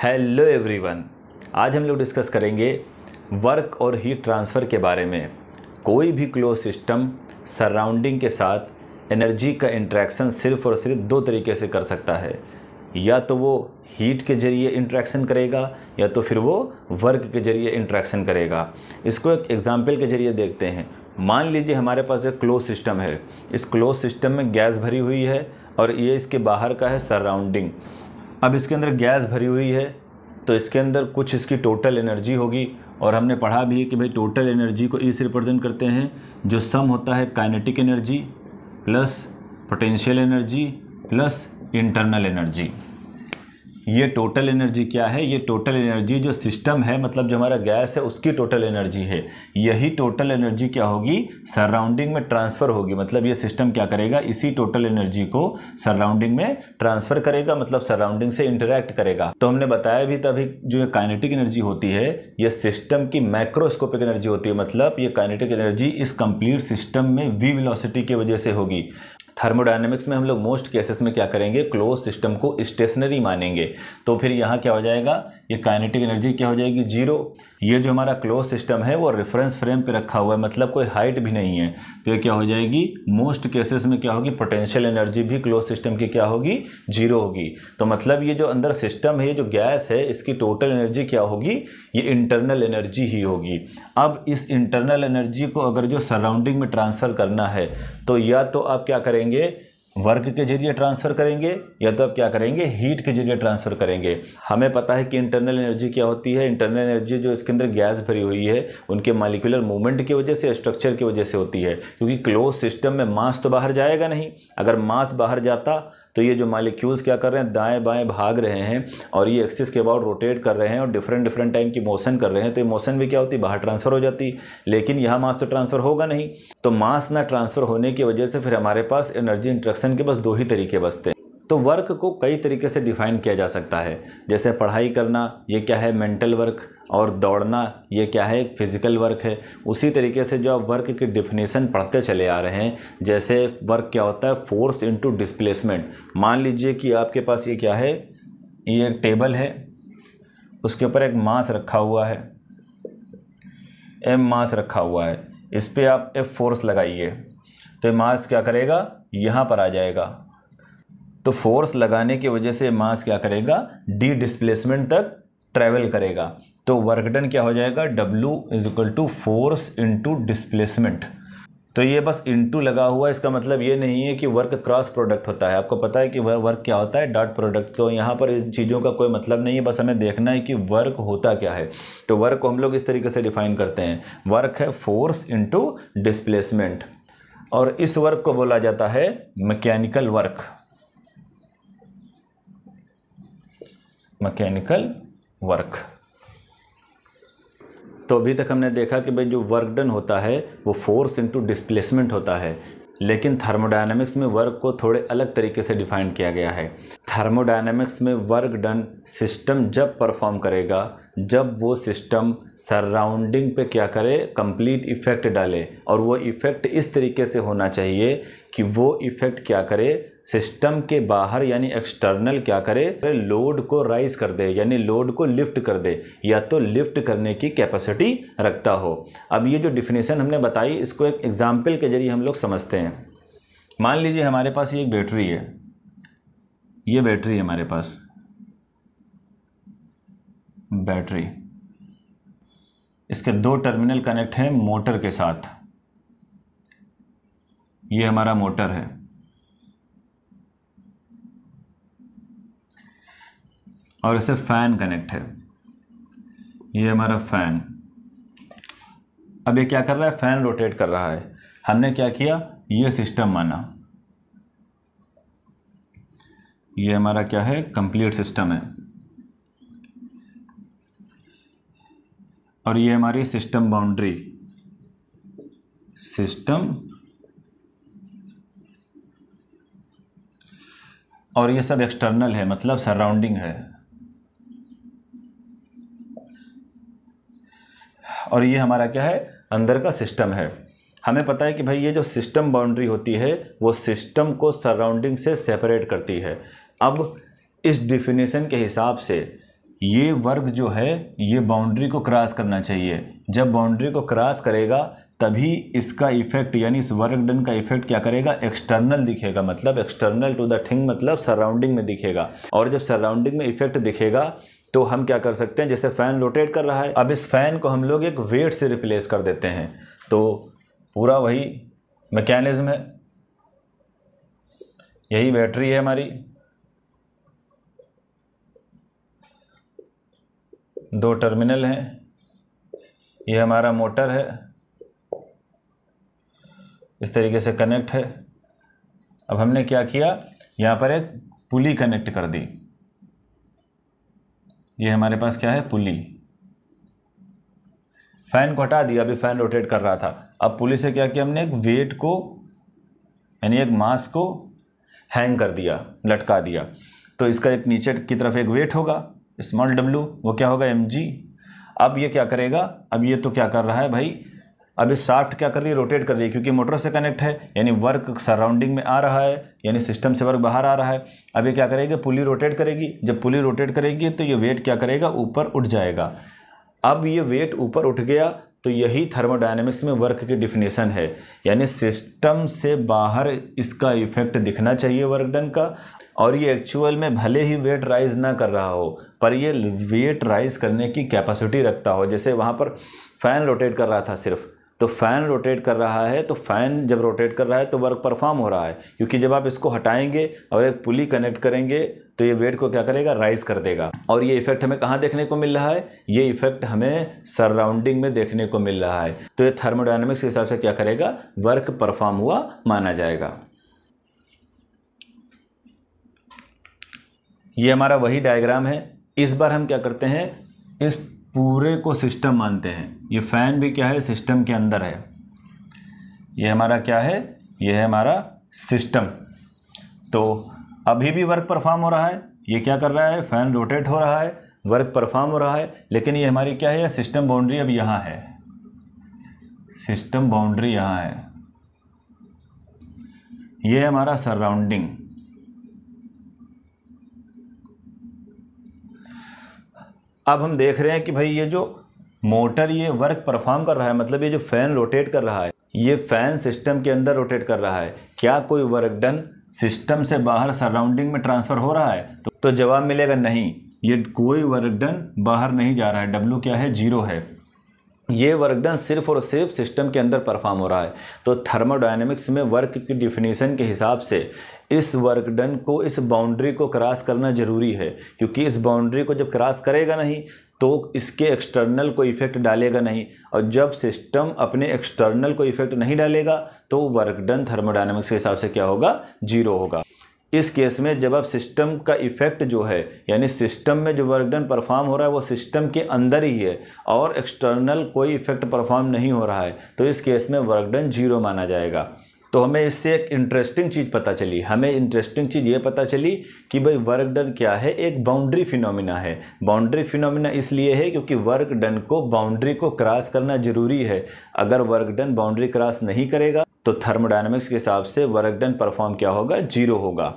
Hello everyone, आज हम लोग डिस्कस करेंगे वर्क और हीट ट्रांसफ़र के बारे में। कोई भी क्लोज सिस्टम सराउंडिंग के साथ एनर्जी का इंटरेक्शन सिर्फ और सिर्फ दो तरीके से कर सकता है, या तो वो हीट के ज़रिए इंटरेक्शन करेगा या तो फिर वो वर्क के ज़रिए इंटरेक्शन करेगा। इसको एक एग्जांपल के ज़रिए देखते हैं। मान लीजिए हमारे पास एक क्लोज सिस्टम है। इस क्लोज सिस्टम में गैस भरी हुई है और ये इसके बाहर का है सराउंडिंग। अब इसके अंदर गैस भरी हुई है तो इसके अंदर कुछ इसकी टोटल एनर्जी होगी, और हमने पढ़ा भी है कि भाई टोटल एनर्जी को ई से रिप्रेजेंट करते हैं, जो सम होता है kinetic energy plus potential energy plus internal energy. ये टोटल एनर्जी क्या है? ये टोटल एनर्जी जो सिस्टम है, मतलब जो हमारा गैस है उसकी टोटल एनर्जी है। यही टोटल एनर्जी क्या होगी? सराउंडिंग में ट्रांसफ़र होगी। मतलब ये सिस्टम क्या करेगा? इसी टोटल एनर्जी को सराउंडिंग में ट्रांसफ़र करेगा, मतलब सराउंडिंग से इंटरैक्ट करेगा। तो हमने बताया भी तभी जो ये काइनेटिक एनर्जी होती है ये सिस्टम की मैक्रोस्कोपिक एनर्जी होती है। मतलब ये काइनेटिक एनर्जी इस कंप्लीट सिस्टम में वी वेलोसिटी की वजह से होगी। थर्मोडायनेमिक्स में हम लोग मोस्ट केसेस में क्या करेंगे? क्लोज सिस्टम को स्टेशनरी मानेंगे। तो फिर यहाँ क्या हो जाएगा? ये काइनेटिक एनर्जी क्या हो जाएगी? जीरो। ये जो हमारा क्लोज सिस्टम है वो रेफरेंस फ्रेम पे रखा हुआ है, मतलब कोई हाइट भी नहीं है, तो ये क्या हो जाएगी? मोस्ट केसेस में क्या होगी? पोटेंशियल एनर्जी भी क्लोज सिस्टम की क्या होगी? जीरो होगी। तो मतलब ये जो अंदर सिस्टम है, ये जो गैस है, इसकी टोटल एनर्जी क्या होगी? ये इंटरनल एनर्जी ही होगी। अब इस इंटरनल एनर्जी को अगर जो सराउंडिंग में ट्रांसफ़र करना है तो या तो आप क्या करेंगे? वर्क के जरिए ट्रांसफ़र करेंगे या तो आप क्या करेंगे? हीट के जरिए ट्रांसफ़र करेंगे। हमें पता है कि इंटरनल एनर्जी क्या होती है। इंटरनल एनर्जी जो इसके अंदर गैस भरी हुई है उनके मॉलिक्यूलर मूवमेंट की वजह से, स्ट्रक्चर की वजह से होती है, क्योंकि क्लोज सिस्टम में मास तो बाहर जाएगा नहीं। अगर मास बाहर जाता तो ये जो मॉलिक्यूल्स क्या कर रहे हैं? दाएं बाएं भाग रहे हैं और ये एक्सिस के अबाउट रोटेट कर रहे हैं और डिफरेंट टाइम की मोशन कर रहे हैं, तो ये मोशन भी क्या होती? बाहर ट्रांसफ़र हो जाती। लेकिन यहाँ मास तो ट्रांसफ़र होगा नहीं। तो मास ना ट्रांसफ़र होने की वजह से फिर हमारे पास एनर्जी इंटरेक्शन के बस दो ही तरीके बचते हैं। तो वर्क को कई तरीके से डिफाइन किया जा सकता है। जैसे पढ़ाई करना, ये क्या है? Mental work. और दौड़ना, ये क्या है? फिजिकल वर्क है। उसी तरीके से जो आप वर्क की डिफिनीशन पढ़ते चले आ रहे हैं, जैसे वर्क क्या होता है? Force into displacement. मान लीजिए कि आपके पास ये क्या है? ये एक टेबल है, उसके ऊपर एक मास रखा हुआ है, एम मास रखा हुआ है। इस पर आप एफ फोर्स लगाइए तो मास क्या करेगा? यहाँ पर आ जाएगा। तो फोर्स लगाने की वजह से मास क्या करेगा? डी डिस्प्लेसमेंट तक ट्रैवल करेगा। तो वर्क डन क्या हो जाएगा? W = force into displacement. तो ये बस इनटू लगा हुआ है, इसका मतलब ये नहीं है कि वर्क क्रॉस प्रोडक्ट होता है। आपको पता है कि वह वर्क क्या होता है? Dot product. तो यहाँ पर इन चीज़ों का कोई मतलब नहीं है, बस हमें देखना है कि वर्क होता क्या है। तो वर्क को हम लोग इस तरीके से डिफाइन करते हैं। वर्क है फोर्स इनटू डिस्प्लेसमेंट, और इस वर्क को बोला जाता है मैकेनिकल वर्क। Mechanical work. तो अभी तक हमने देखा कि भाई जो वर्क डन होता है वो फोर्स इनटू डिस्प्लेसमेंट होता है, लेकिन थर्मोडायनेमिक्स में वर्क को थोड़े अलग तरीके से डिफाइन किया गया है। थर्मोडायनेमिक्स में वर्क डन सिस्टम जब परफॉर्म करेगा जब वो सिस्टम सराउंडिंग पे क्या करे? कंप्लीट इफेक्ट डाले, और वो इफेक्ट इस तरीके से होना चाहिए कि वो इफेक्ट क्या करे? सिस्टम के बाहर यानी एक्सटर्नल क्या करे? लोड को राइज कर दे, यानी लोड को लिफ्ट कर दे, या तो लिफ्ट करने की कैपेसिटी रखता हो। अब ये जो डिफिनेशन हमने बताई, इसको एक एग्जाम्पल के जरिए हम लोग समझते हैं। मान लीजिए हमारे पास ये एक बैटरी है, ये बैटरी है हमारे पास, बैटरी। इसके दो टर्मिनल कनेक्ट हैं मोटर के साथ। ये हमारा मोटर है, और इसे फैन कनेक्ट है। ये हमारा फैन। अब ये क्या कर रहा है? फैन रोटेट कर रहा है। हमने क्या किया? ये सिस्टम माना। ये हमारा क्या है? कंप्लीट सिस्टम है, और ये हमारी सिस्टम बाउंड्री, सिस्टम, और ये सब एक्सटर्नल है, मतलब सराउंडिंग है। और ये हमारा क्या है? अंदर का सिस्टम है। हमें पता है कि भाई ये जो सिस्टम बाउंड्री होती है वो सिस्टम को सराउंडिंग से सेपरेट करती है। अब इस डिफिनीशन के हिसाब से ये वर्क जो है ये बाउंड्री को क्रॉस करना चाहिए। जब बाउंड्री को क्रॉस करेगा तभी इसका इफेक्ट यानी इस वर्क डन का इफेक्ट क्या करेगा, एक्सटर्नल दिखेगा, मतलब एक्सटर्नल टू द थिंग, मतलब सराउंडिंग में दिखेगा। और जब सराउंडिंग में इफेक्ट दिखेगा तो हम क्या कर सकते हैं, जैसे फैन रोटेट कर रहा है, अब इस फैन को हम लोग एक वेट से रिप्लेस कर देते हैं, तो पूरा वही मैकेनिज्म है। यही बैटरी है हमारी, 2 टर्मिनल हैं, ये हमारा मोटर है, इस तरीके से कनेक्ट है। अब हमने क्या किया, यहाँ पर एक पुली कनेक्ट कर दी, ये हमारे पास क्या है, पुली। फैन को हटा दिया, अभी फैन रोटेट कर रहा था। अब पुली से क्या किया हमने, एक वेट को यानी एक मास को हैंग कर दिया, लटका दिया। तो इसका एक नीचे की तरफ एक वेट होगा स्मॉल w, वो क्या होगा mg। अब ये क्या करेगा, अब ये तो क्या कर रहा है भाई, अब इस शाफ्ट क्या कर रही है, रोटेट कर रही है, क्योंकि मोटर से कनेक्ट है यानी वर्क सराउंडिंग में आ रहा है, यानी सिस्टम से वर्क बाहर आ रहा है। अब ये क्या करेगी, पुली रोटेट करेगी। जब पुली रोटेट करेगी तो ये वेट क्या करेगा, ऊपर उठ जाएगा। अब ये वेट ऊपर उठ गया तो यही थर्मोडायनेमिक्स में वर्क की डिफिनेशन है, यानी सिस्टम से बाहर इसका इफेक्ट दिखना चाहिए वर्क डन का। और ये एक्चुअल में भले ही वेट राइज ना कर रहा हो, पर ये वेट राइज करने की कैपेसिटी रखता हो। जैसे वहाँ पर फैन रोटेट कर रहा था सिर्फ, तो फैन रोटेट कर रहा है, तो फैन जब रोटेट कर रहा है तो वर्क परफॉर्म हो रहा है, क्योंकि जब आप इसको हटाएंगे और एक पुली कनेक्ट करेंगे तो ये वेट को क्या करेगा, राइज कर देगा। और ये इफेक्ट हमें कहाँ देखने को मिल रहा है, ये इफेक्ट हमें सराउंडिंग में देखने को मिल रहा है। तो ये थर्मोडायनेमिक्स के हिसाब से क्या करेगा, वर्क परफॉर्म हुआ माना जाएगा। ये हमारा वही डायग्राम है। इस बार हम क्या करते हैं, इस पूरे को सिस्टम मानते हैं। ये फैन भी क्या है, सिस्टम के अंदर है। ये हमारा क्या है, ये है हमारा सिस्टम। तो अभी भी वर्क परफॉर्म हो रहा है, ये क्या कर रहा है, फैन रोटेट हो रहा है, वर्क परफॉर्म हो रहा है। लेकिन ये हमारी क्या है, सिस्टम बाउंड्री अब यहाँ है, सिस्टम बाउंड्री यहाँ है। ये हमारा सराउंडिंग। अब हम देख रहे हैं कि भाई ये जो मोटर ये वर्क परफॉर्म कर रहा है, मतलब ये जो फैन रोटेट कर रहा है, ये फैन सिस्टम के अंदर रोटेट कर रहा है। क्या कोई वर्क डन सिस्टम से बाहर सराउंडिंग में ट्रांसफ़र हो रहा है? तो जवाब मिलेगा नहीं, ये कोई वर्क डन बाहर नहीं जा रहा है। W क्या है, 0 है। ये वर्क डन सिर्फ और सिर्फ सिस्टम के अंदर परफॉर्म हो रहा है। तो थर्मोडायनेमिक्स में वर्क की डिफिनीशन के हिसाब से इस वर्क डन को, इस बाउंड्री को क्रॉस करना ज़रूरी है, क्योंकि इस बाउंड्री को जब क्रॉस करेगा नहीं तो इसके एक्सटर्नल को इफेक्ट डालेगा नहीं, और जब सिस्टम अपने एक्सटर्नल को इफेक्ट नहीं डालेगा तो वर्क डन थर्मोडायनेमिक्स के हिसाब से क्या होगा, 0 होगा। इस केस में जब आप सिस्टम का इफेक्ट जो है, यानी सिस्टम में जो वर्क डन परफॉर्म हो रहा है वो सिस्टम के अंदर ही है और एक्सटर्नल कोई इफेक्ट परफॉर्म नहीं हो रहा है, तो इस केस में वर्क डन 0 माना जाएगा। तो हमें इससे एक इंटरेस्टिंग चीज़ पता चली, हमें इंटरेस्टिंग चीज़ ये पता चली कि भाई वर्क डन क्या है, एक बाउंड्री फिनोमिना है। बाउंड्री फिनोमिना इसलिए है क्योंकि वर्क डन को बाउंड्री को क्रॉस करना जरूरी है। अगर वर्क डन बाउंड्री क्रॉस नहीं करेगा तो थर्मोडायनेमिक्स के हिसाब से वर्क डन परफॉर्म क्या होगा, 0 होगा।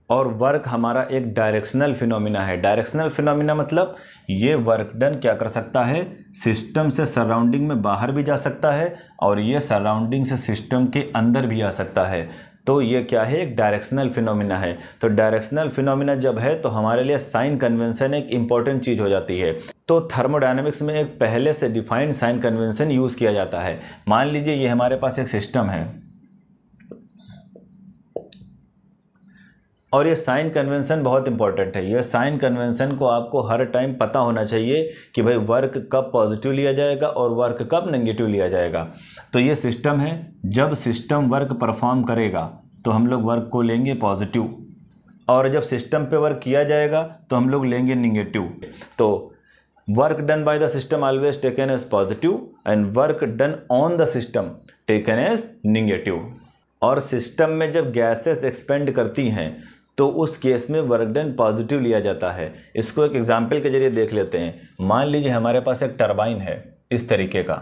और वर्क हमारा एक डायरेक्शनल फिनोमिना है। डायरेक्शनल फिनोमिना मतलब ये वर्क डन क्या कर सकता है, सिस्टम से सराउंडिंग में बाहर भी जा सकता है और ये सराउंडिंग से सिस्टम के अंदर भी आ सकता है। तो ये क्या है, एक डायरेक्शनल फिनोमिना है। तो डायरेक्शनल फिनोमिना जब है तो हमारे लिए साइन कन्वेंशन एक इंपॉर्टेंट चीज़ हो जाती है। तो थर्मोडायनेमिक्स में एक पहले से डिफाइंड साइन कन्वेंशन यूज़ किया जाता है। मान लीजिए ये हमारे पास एक सिस्टम है और ये साइन कन्वेंशन बहुत इंपॉर्टेंट है। ये साइन कन्वेंशन को आपको हर टाइम पता होना चाहिए कि भाई वर्क कब पॉजिटिव लिया जाएगा और वर्क कब नेगेटिव लिया जाएगा। तो ये सिस्टम है, जब सिस्टम वर्क परफॉर्म करेगा तो हम लोग वर्क को लेंगे पॉजिटिव, और जब सिस्टम पे वर्क किया जाएगा तो हम लोग लेंगे निगेटिव। तो work done by the system always taken as positive and work done on the system taken as negative. और सिस्टम में जब गैसेस एक्सपेंड करती हैं तो उस केस में वर्क डन पॉजिटिव लिया जाता है। इसको एक एग्जाम्पल के जरिए देख लेते हैं। मान लीजिए हमारे पास एक टरबाइन है, इस तरीके का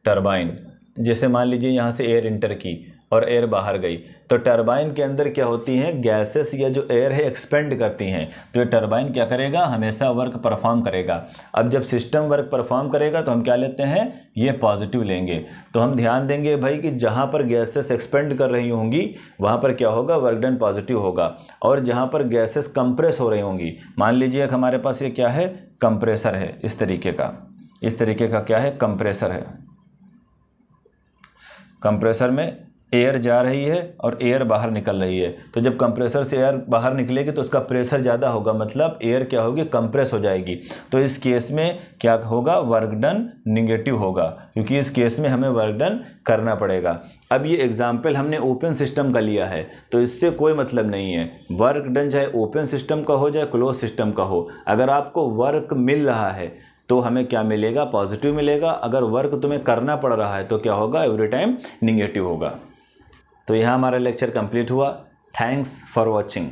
टरबाइन। जैसे मान लीजिए यहाँ से एयर इंटर की और एयर बाहर गई, तो टरबाइन के अंदर क्या होती हैं, गैसेस या जो एयर है एक्सपेंड करती हैं। तो ये टरबाइन क्या करेगा, हमेशा वर्क परफॉर्म करेगा। अब जब सिस्टम वर्क परफॉर्म करेगा तो हम क्या लेते हैं, ये पॉजिटिव लेंगे। तो हम ध्यान देंगे भाई कि जहाँ पर गैसेस एक्सपेंड कर रही होंगी वहाँ पर क्या होगा, वर्क डन पॉजिटिव होगा। और जहाँ पर गैसेस कंप्रेस हो रही होंगी, मान लीजिए हमारे पास ये क्या है, कंप्रेसर है, इस तरीके का क्या है, कंप्रेसर है। कंप्रेसर में एयर जा रही है और एयर बाहर निकल रही है। तो जब कंप्रेसर से एयर बाहर निकलेगी तो उसका प्रेशर ज़्यादा होगा, मतलब एयर क्या होगी, कंप्रेस हो जाएगी। तो इस केस में क्या होगा, वर्क डन निगेटिव होगा, क्योंकि इस केस में हमें वर्क डन करना पड़ेगा। अब ये एग्जाम्पल हमने ओपन सिस्टम का लिया है, तो इससे कोई मतलब नहीं है। वर्क डन चाहे ओपन सिस्टम का हो चाहे क्लोज सिस्टम का हो, अगर आपको वर्क मिल रहा है तो हमें क्या मिलेगा, पॉजिटिव मिलेगा। अगर वर्क तुम्हें करना पड़ रहा है तो क्या होगा, एवरी टाइम निगेटिव होगा। तो यहाँ हमारा लेक्चर कंप्लीट हुआ। Thanks for watching.